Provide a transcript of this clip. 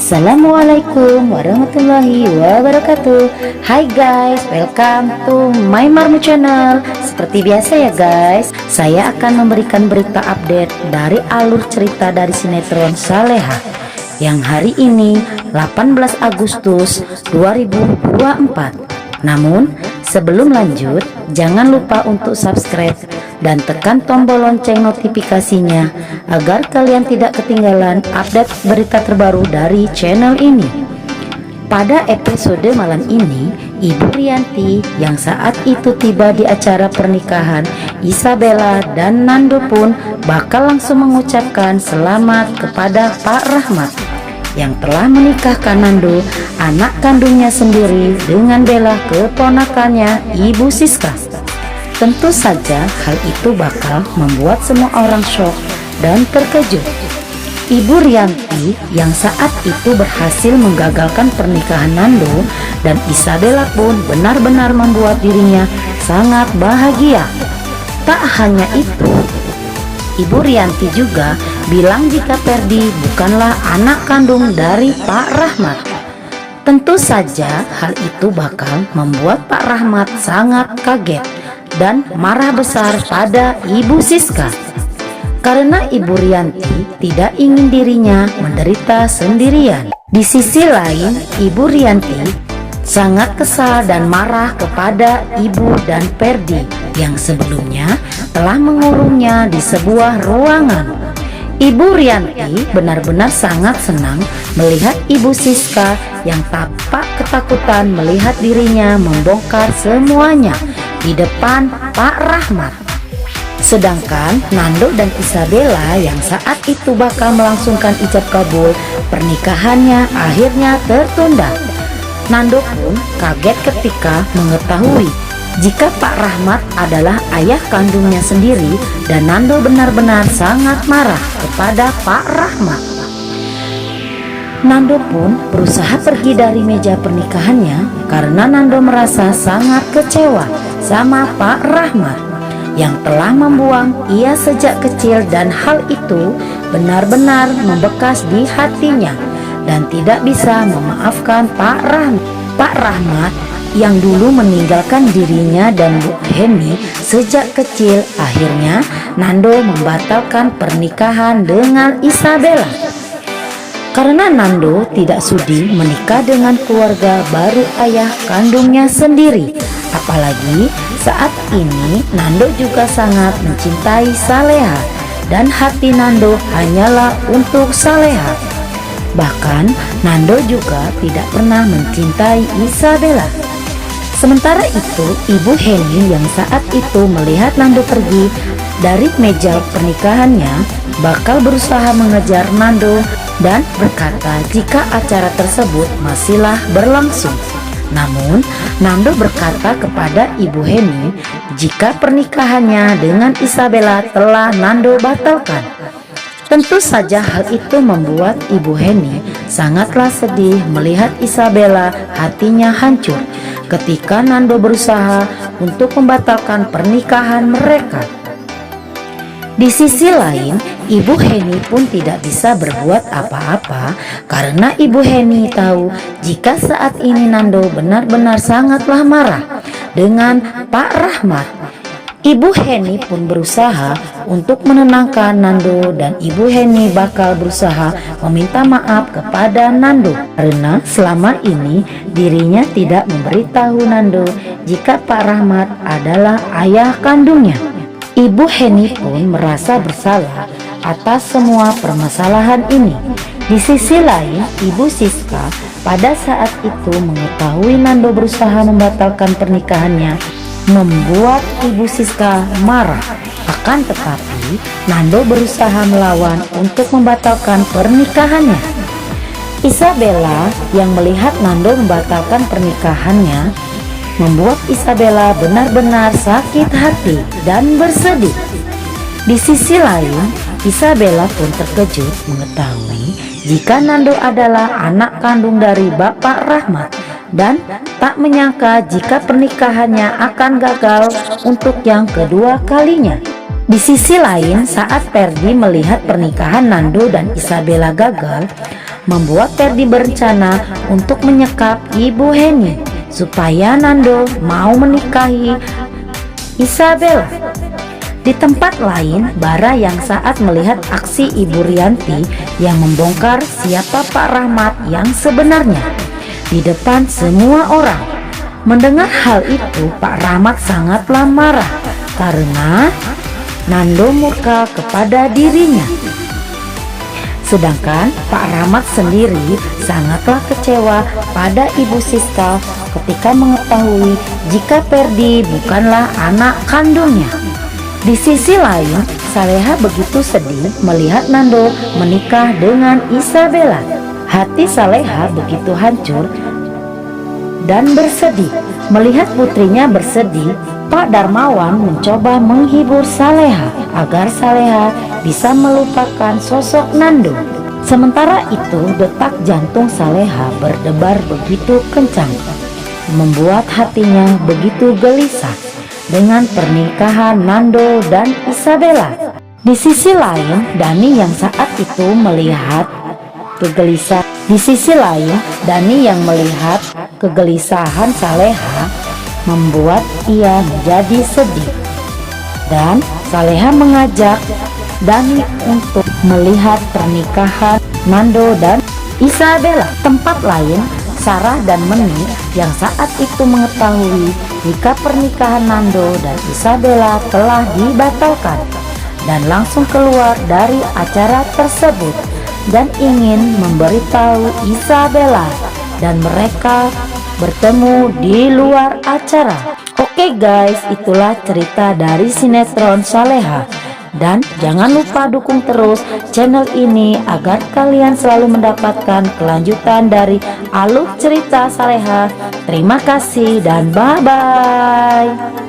Assalamualaikum warahmatullahi wabarakatuh. Hai guys, welcome to my Marmu channel. Seperti biasa ya guys, saya akan memberikan berita update dari alur cerita dari sinetron Salehah yang hari ini 18 Agustus 2024. Namun sebelum lanjut, jangan lupa untuk subscribe dan tekan tombol lonceng notifikasinya agar kalian tidak ketinggalan update berita terbaru dari channel ini. Pada episode malam ini, Ibu Rianti yang saat itu tiba di acara pernikahan Isabella dan Nando pun bakal langsung mengucapkan selamat kepada Pak Rahmat yang telah menikahkan Nando, anak kandungnya sendiri, dengan Bella, keponakannya Ibu Siska. Tentu saja hal itu bakal membuat semua orang shock dan terkejut. Ibu Rianti yang saat itu berhasil menggagalkan pernikahan Nando dan Isabella pun benar-benar membuat dirinya sangat bahagia. Tak hanya itu, Ibu Rianti juga bilang jika Ferdi bukanlah anak kandung dari Pak Rahmat. Tentu saja hal itu bakal membuat Pak Rahmat sangat kaget dan marah besar pada Ibu Siska, karena Ibu Rianti tidak ingin dirinya menderita sendirian. Di sisi lain, Ibu Rianti sangat kesal dan marah kepada Ibu dan Ferdi yang sebelumnya telah mengurungnya di sebuah ruangan. Ibu Rianti benar-benar sangat senang melihat Ibu Siska yang tampak ketakutan melihat dirinya membongkar semuanya di depan Pak Rahmat. Sedangkan Nando dan Isabella yang saat itu bakal melangsungkan ijab kabul pernikahannya akhirnya tertunda. Nando pun kaget ketika mengetahui jika Pak Rahmat adalah ayah kandungnya sendiri, dan Nando benar-benar sangat marah kepada Pak Rahmat. Nando pun berusaha pergi dari meja pernikahannya karena Nando merasa sangat kecewa sama Pak Rahmat yang telah membuang ia sejak kecil, dan hal itu benar-benar membekas di hatinya dan tidak bisa memaafkan Pak Rahmat. Pak Rahmat yang dulu meninggalkan dirinya dan Bu Heni sejak kecil, akhirnya Nando membatalkan pernikahan dengan Isabella karena Nando tidak sudi menikah dengan keluarga baru ayah kandungnya sendiri. Apalagi saat ini Nando juga sangat mencintai Salehah dan hati Nando hanyalah untuk Salehah. Bahkan Nando juga tidak pernah mencintai Isabella. Sementara itu, Ibu Heni yang saat itu melihat Nando pergi dari meja pernikahannya bakal berusaha mengejar Nando dan berkata jika acara tersebut masihlah berlangsung. Namun Nando berkata kepada Ibu Heni jika pernikahannya dengan Isabella telah Nando batalkan. Tentu saja hal itu membuat Ibu Heni sangatlah sedih melihat Isabella hatinya hancur ketika Nando berusaha untuk membatalkan pernikahan mereka. Di sisi lain, Ibu Heni pun tidak bisa berbuat apa-apa karena Ibu Heni tahu jika saat ini Nando benar-benar sangatlah marah dengan Pak Rahmat. Ibu Heni pun berusaha untuk menenangkan Nando, dan Ibu Heni bakal berusaha meminta maaf kepada Nando karena selama ini dirinya tidak memberitahu Nando jika Pak Rahmat adalah ayah kandungnya. Ibu Heni pun merasa bersalah atas semua permasalahan ini. Di sisi lain, Ibu Siska pada saat itu mengetahui Nando berusaha membatalkan pernikahannya membuat Ibu Siska marah. Akan tetapi Nando berusaha melawan untuk membatalkan pernikahannya. Isabella yang melihat Nando membatalkan pernikahannya membuat Isabella benar-benar sakit hati dan bersedih. Di sisi lain, Isabella pun terkejut mengetahui jika Nando adalah anak kandung dari Bapak Rahmat dan tak menyangka jika pernikahannya akan gagal untuk yang kedua kalinya. Di sisi lain, saat Ferdi melihat pernikahan Nando dan Isabella gagal, membuat Ferdi berencana untuk menyekap Ibu Heni supaya Nando mau menikahi Isabella. Di tempat lain, Bara yang saat melihat aksi Ibu Rianti yang membongkar siapa Pak Rahmat yang sebenarnya di depan semua orang. Mendengar hal itu, Pak Rahmat sangatlah marah karena Nando murka kepada dirinya. Sedangkan Pak Rahmat sendiri sangatlah kecewa pada Ibu Siska ketika mengetahui jika Ferdi bukanlah anak kandungnya. Di sisi lain, Saleha begitu sedih melihat Nando menikah dengan Isabella. Hati Saleha begitu hancur dan bersedih. Melihat putrinya bersedih, Pak Darmawan mencoba menghibur Saleha agar Saleha bisa melupakan sosok Nando. Sementara itu, detak jantung Saleha berdebar begitu kencang, membuat hatinya begitu gelisah dengan pernikahan Nando dan Isabella. Di sisi lain, Dani yang saat itu melihat kegelisahan Saleha membuat ia menjadi sedih. Dan Saleha mengajak Dani untuk melihat pernikahan Nando dan Isabella. Tempat lain, Sarah dan Meni yang saat itu mengetahui jika pernikahan Nando dan Isabella telah dibatalkan dan langsung keluar dari acara tersebut dan ingin memberitahu Isabella, dan mereka bertemu di luar acara. Oke guys, itulah cerita dari sinetron Saleha. Dan jangan lupa dukung terus channel ini agar kalian selalu mendapatkan kelanjutan dari alur cerita Saleha. Terima kasih dan bye-bye.